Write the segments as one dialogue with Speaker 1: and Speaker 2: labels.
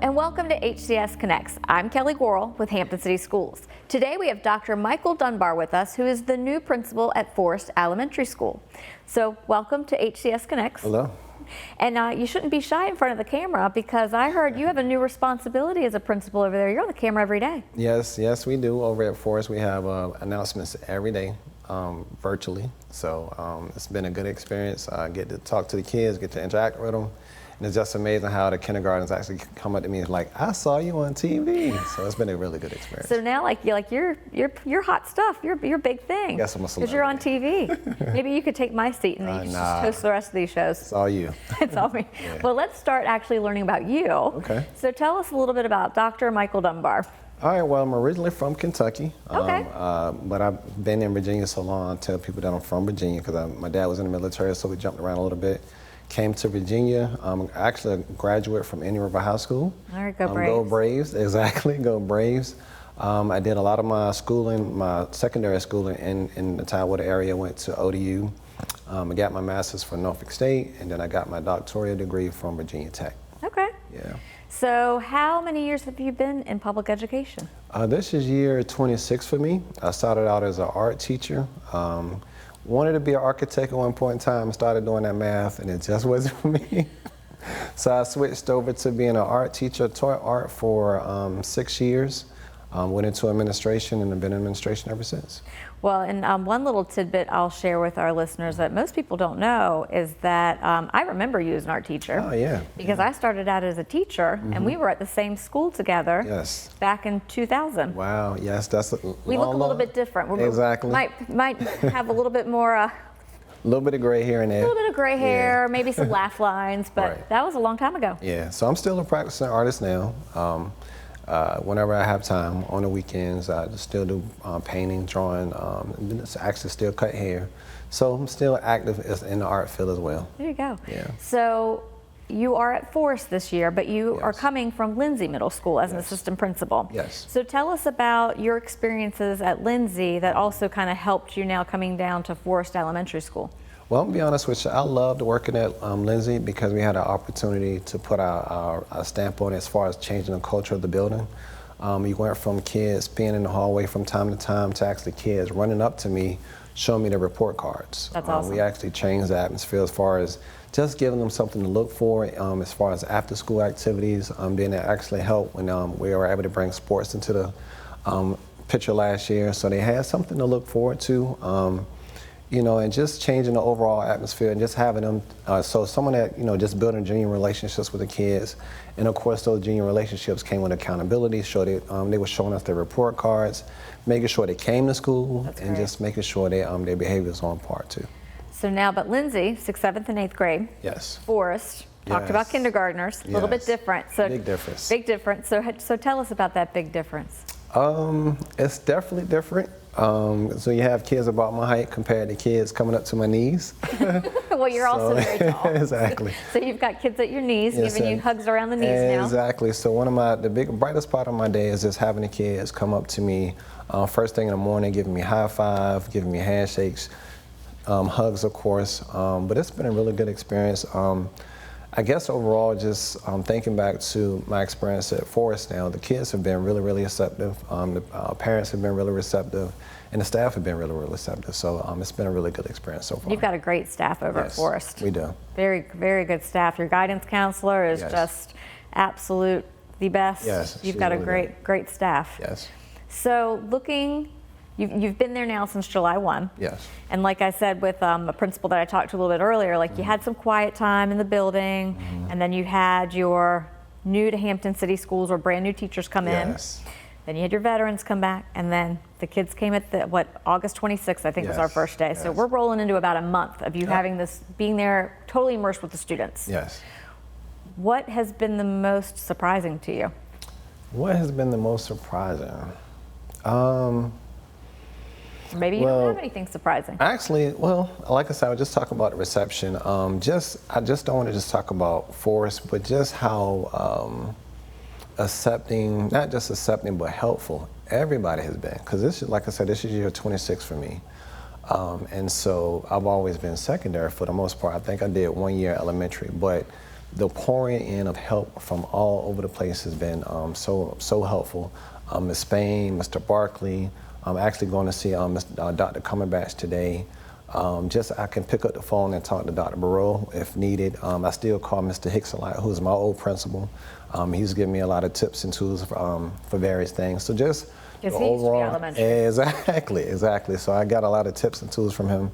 Speaker 1: and welcome to HCS Connects. I'm Kelly Gorel with Hampton City Schools. Today we have Dr. Michael Dunbar with us, who is the new principal at Forrest Elementary School. So welcome to HCS Connects.
Speaker 2: Hello.
Speaker 1: And you shouldn't be shy in front of the camera, because I heard you have a new responsibility as a principal over there. You're on the camera every day.
Speaker 2: Yes, we do. Over at Forrest, we have announcements every day, virtually. So it's been a good experience. I get to talk to the kids, get to interact with them. And it's just amazing how the kindergartens actually come up to me and like, I saw you on TV. So it's been a really good experience.
Speaker 1: So now, you're hot stuff. You're a big thing.
Speaker 2: Yes, I'm a celebrity.
Speaker 1: Because you're on TV. Maybe you could take my seat and you just host the rest of these shows.
Speaker 2: It's all you.
Speaker 1: It's all me. Yeah. Well, let's start actually learning about you.
Speaker 2: Okay.
Speaker 1: So tell us a little bit about Dr. Michael Dunbar.
Speaker 2: All right, well, I'm originally from Kentucky.
Speaker 1: Okay.
Speaker 2: But I've been in Virginia so long, I tell people that I'm from Virginia because my dad was in the military, so we jumped around a little bit. Came to Virginia. I'm actually a graduate from Indian River High School.
Speaker 1: All right, go Braves.
Speaker 2: Go Braves, exactly, go Braves. I did a lot of my schooling, my secondary schooling in the Tidewater area. Went to ODU. I got my master's from Norfolk State, and then I got my doctoral degree from Virginia Tech.
Speaker 1: Okay.
Speaker 2: Yeah.
Speaker 1: So how many years have you been in public education?
Speaker 2: This is year 26 for me. I started out as an art teacher. Wanted to be an architect at one point in time, started doing that math, and it just wasn't for me. So I switched over to being an art teacher, taught art for 6 years, went into administration, and have been in administration ever since.
Speaker 1: Well, and one little tidbit I'll share with our listeners that most people don't know is that I remember you as an art teacher.
Speaker 2: Oh, yeah.
Speaker 1: Because I started out as a teacher, and we were at the same school together.
Speaker 2: Yes.
Speaker 1: Back in 2000.
Speaker 2: Wow, yes, that's
Speaker 1: we look a little bit different.
Speaker 2: Exactly.
Speaker 1: Might have a little bit more.
Speaker 2: A little bit of gray hair in there.
Speaker 1: A little bit of gray hair, maybe some laugh lines, but
Speaker 2: right.
Speaker 1: That was a long time ago.
Speaker 2: Yeah, so I'm still a practicing artist now. Whenever I have time on the weekends, I just still do painting, drawing, and it's actually still cut hair. So I'm still active in the art field as well.
Speaker 1: There you go.
Speaker 2: Yeah.
Speaker 1: So you are at Forrest this year, but you are coming from Lindsay Middle School as an assistant principal.
Speaker 2: Yes.
Speaker 1: So tell us about your experiences at Lindsay that also kind of helped you now coming down to Forrest Elementary School. Well,
Speaker 2: I'll be honest with you, I loved working at Lindsay because we had an opportunity to put our stamp on it as far as changing the culture of the building. We went from kids being in the hallway from time to time to actually kids running up to me, showing me their report cards.
Speaker 1: That's awesome.
Speaker 2: We actually changed the atmosphere as far as just giving them something to look for as far as after school activities. Then it actually helped when we were able to bring sports into the picture last year, so they had something to look forward to. And just changing the overall atmosphere and just having them, so someone that, just building genuine relationships with the kids. And of course, those genuine relationships came with accountability, they were showing us their report cards, making sure they came to school, and just making sure their behavior was on par too.
Speaker 1: So now, but Lindsay, 6th, 7th, and 8th grade.
Speaker 2: Yes.
Speaker 1: Forrest, talked about kindergartners, a little bit different. So
Speaker 2: big difference.
Speaker 1: Big difference. So tell us about that big difference.
Speaker 2: It's definitely different. So you have kids about my height compared to kids coming up to my knees.
Speaker 1: Well, you're also very tall.
Speaker 2: Exactly.
Speaker 1: So you've got kids at your knees, giving you hugs around the knees now.
Speaker 2: Exactly. So one of the brightest part of my day is just having the kids come up to me first thing in the morning, giving me high five, giving me handshakes, hugs, of course. But it's been a really good experience. I guess overall, just thinking back to my experience at Forrest now, the kids have been really, really receptive. The parents have been really receptive, and the staff have been really, really receptive. So it's been a really good experience so far.
Speaker 1: You've got a great staff over at Forrest.
Speaker 2: We do. Very,
Speaker 1: very good staff. Your guidance counselor is just absolute the best.
Speaker 2: Yes,
Speaker 1: You've got a great staff.
Speaker 2: Yes.
Speaker 1: So you've been there now since July 1.
Speaker 2: Yes.
Speaker 1: And like I said with a principal that I talked to a little bit earlier, you had some quiet time in the building, and then you had your new to Hampton City Schools or brand new teachers come in. Then you had your veterans come back, and then the kids came at August 26th, I think was our first day. So we're rolling into about a month of you having being there totally immersed with the students.
Speaker 2: Yes.
Speaker 1: What has been the most surprising to you?
Speaker 2: What has been the most surprising?
Speaker 1: Maybe you don't have anything surprising.
Speaker 2: Actually, like I said, I was just talking about the reception. I just don't want to just talk about Forrest, but just how accepting, not just accepting, but helpful everybody has been. Because this is, like I said, this is year 26 for me. And so I've always been secondary for the most part. I think I did 1 year elementary, but the pouring in of help from all over the place has been so helpful. Ms. Spain, Mr. Barkley, I'm actually going to see Dr. Cumberbatch today. Just I can pick up the phone and talk to Dr. Barreau if needed. I still call Mr. Hicks a lot, who's my old principal. He's given me a lot of tips and tools for various things. So just the overall, exactly. So I got a lot of tips and tools from him.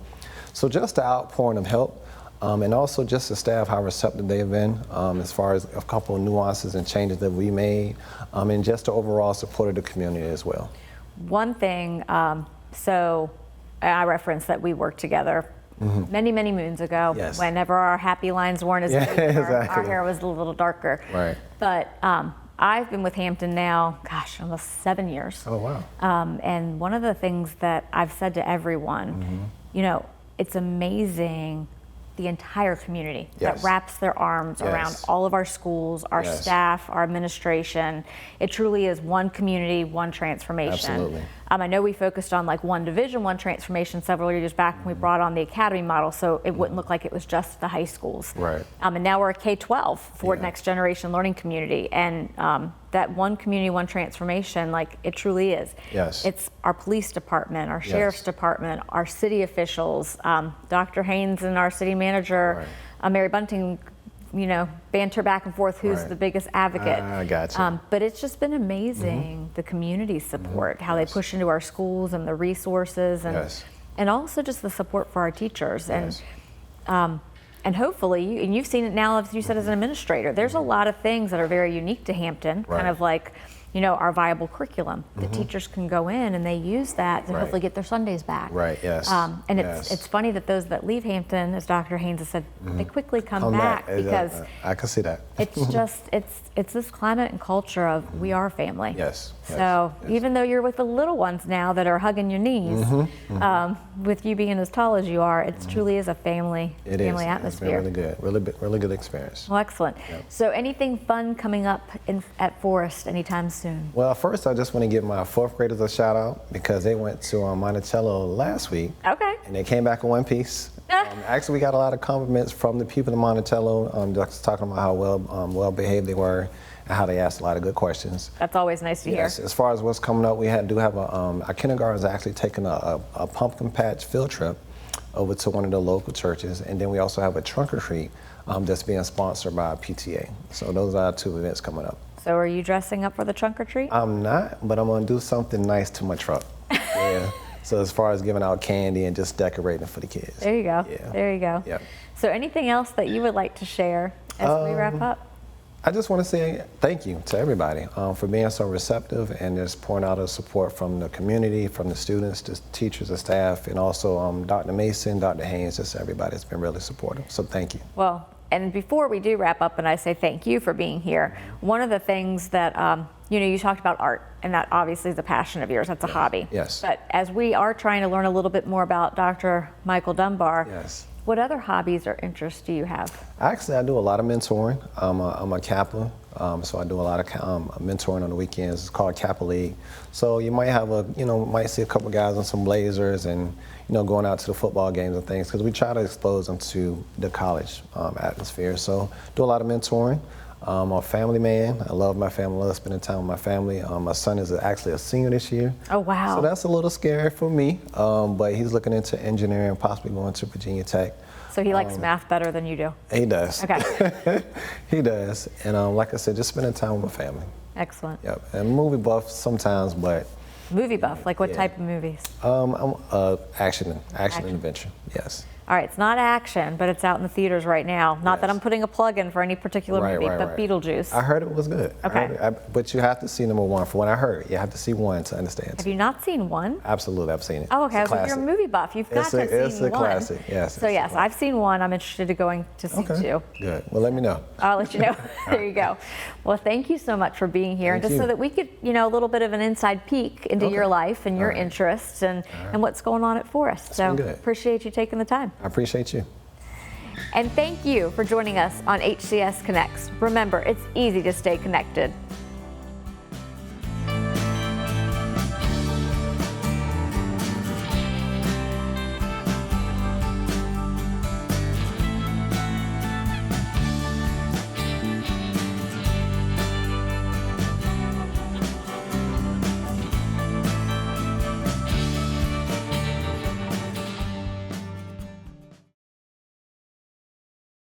Speaker 2: So just the outpouring of help, and also just the staff, how receptive they've been, as far as a couple of nuances and changes that we made, and just the overall support of the community as well.
Speaker 1: One thing, so I referenced that we worked together many moons ago, whenever our happy lines weren't as big, our hair was a little darker.
Speaker 2: Right.
Speaker 1: But I've been with Hampton now, gosh, almost 7 years.
Speaker 2: Oh, wow.
Speaker 1: And one of the things that I've said to everyone, you know, it's amazing the entire community that wraps their arms around all of our schools, our staff, our administration. It truly is one community, one transformation.
Speaker 2: Absolutely.
Speaker 1: I know we focused on like one division, one transformation several years back when we brought on the academy model, so it wouldn't look like it was just the high schools.
Speaker 2: Right.
Speaker 1: And now we're a K-12 for next generation learning community, and that one community, one transformation, like it truly is.
Speaker 2: Yes.
Speaker 1: It's our police department, our sheriff's department, our city officials, Dr. Haynes and our city manager, Mary Bunting, you know, banter back and forth who's the biggest advocate.
Speaker 2: I got you.
Speaker 1: But it's just been amazing, the community support, how they push into our schools and the resources, and also just the support for our teachers. And hopefully, and you've seen it now, as you said, as an administrator, there's a lot of things that are very unique to Hampton, kind of like, you know, our viable curriculum. The teachers can go in and they use that to hopefully get their Sundays back.
Speaker 2: Right, yes.
Speaker 1: And it's funny that those that leave Hampton, as Dr. Haynes has said, they quickly come back because
Speaker 2: I can see that.
Speaker 1: it's just, it's this climate and culture of we are family.
Speaker 2: Yes.
Speaker 1: So even though you're with the little ones now that are hugging your knees, with you being as tall as you are, it truly is a family atmosphere.
Speaker 2: It's been really good, really good experience.
Speaker 1: Well, excellent. So anything fun coming up at Forrest anytime soon?
Speaker 2: Well, first I just want to give my fourth graders a shout out because they went to Monticello last week.
Speaker 1: Okay.
Speaker 2: And they came back in one piece. Actually, we got a lot of compliments from the people in Monticello, just talking about how well behaved they were and how they asked a lot of good questions.
Speaker 1: That's always nice to hear.
Speaker 2: As far as what's coming up, we do have our kindergarten is actually taking a pumpkin patch field trip over to one of the local churches, and then we also have a trunk or treat that's being sponsored by PTA. So those are our two events coming up.
Speaker 1: So are you dressing up for the trunk or treat?
Speaker 2: I'm not, but I'm going to do something nice to my truck. So as far as giving out candy and just decorating for the kids.
Speaker 1: There you go. There you go.
Speaker 2: Yep.
Speaker 1: So anything else that you would like to share as we wrap up?
Speaker 2: I just want to say thank you to everybody for being so receptive and just pouring out of support from the community, from the students, the teachers, the staff, and also Dr. Mason, Dr. Haynes, just everybody has been really supportive. So thank you.
Speaker 1: Well, and before we do wrap up and I say thank you for being here, one of the things that, you know, you talked about art, and that obviously is a passion of yours, that's a hobby.
Speaker 2: Yes.
Speaker 1: But as we are trying to learn a little bit more about Dr. Michael Dunbar, what other hobbies or interests do you have?
Speaker 2: Actually, I do a lot of mentoring. I'm a Kappa, so I do a lot of mentoring on the weekends. It's called Kappa League. So you might have might see a couple guys in some blazers and, going out to the football games and things, because we try to expose them to the college atmosphere. So do a lot of mentoring. I'm a family man. I love my family. I love spending time with my family. My son is actually a senior this year.
Speaker 1: Oh, wow.
Speaker 2: So that's a little scary for me, but he's looking into engineering, possibly going to Virginia Tech.
Speaker 1: So he likes math better than you do?
Speaker 2: He does.
Speaker 1: Okay.
Speaker 2: He does. And like I said, just spending time with my family.
Speaker 1: Excellent.
Speaker 2: Yep. And movie buff sometimes, but.
Speaker 1: Movie buff, like what type of movies?
Speaker 2: I'm action and adventure, yes.
Speaker 1: All right, it's not action, but it's out in the theaters right now. Not that I'm putting a plug in for any particular movie, but Beetlejuice.
Speaker 2: I heard it was good.
Speaker 1: Okay.
Speaker 2: But you have to see number one. For what I heard, you have to see one to understand.
Speaker 1: Have you not seen one?
Speaker 2: Absolutely, I've seen it.
Speaker 1: Oh, okay. So you're a movie buff. You've got to have seen one.
Speaker 2: It's a classic, yes.
Speaker 1: So yes, I've seen one. I'm interested in going to see two.
Speaker 2: Good. Well, let me know.
Speaker 1: I'll let you know. There you go. Well, thank you so much for being here, and just so that we could, a little bit of an inside peek into your life and your interests and what's going on at Forrest. So appreciate you taking the time.
Speaker 2: I appreciate you.
Speaker 1: And thank you for joining us on HCS Connects. Remember, it's easy to stay connected.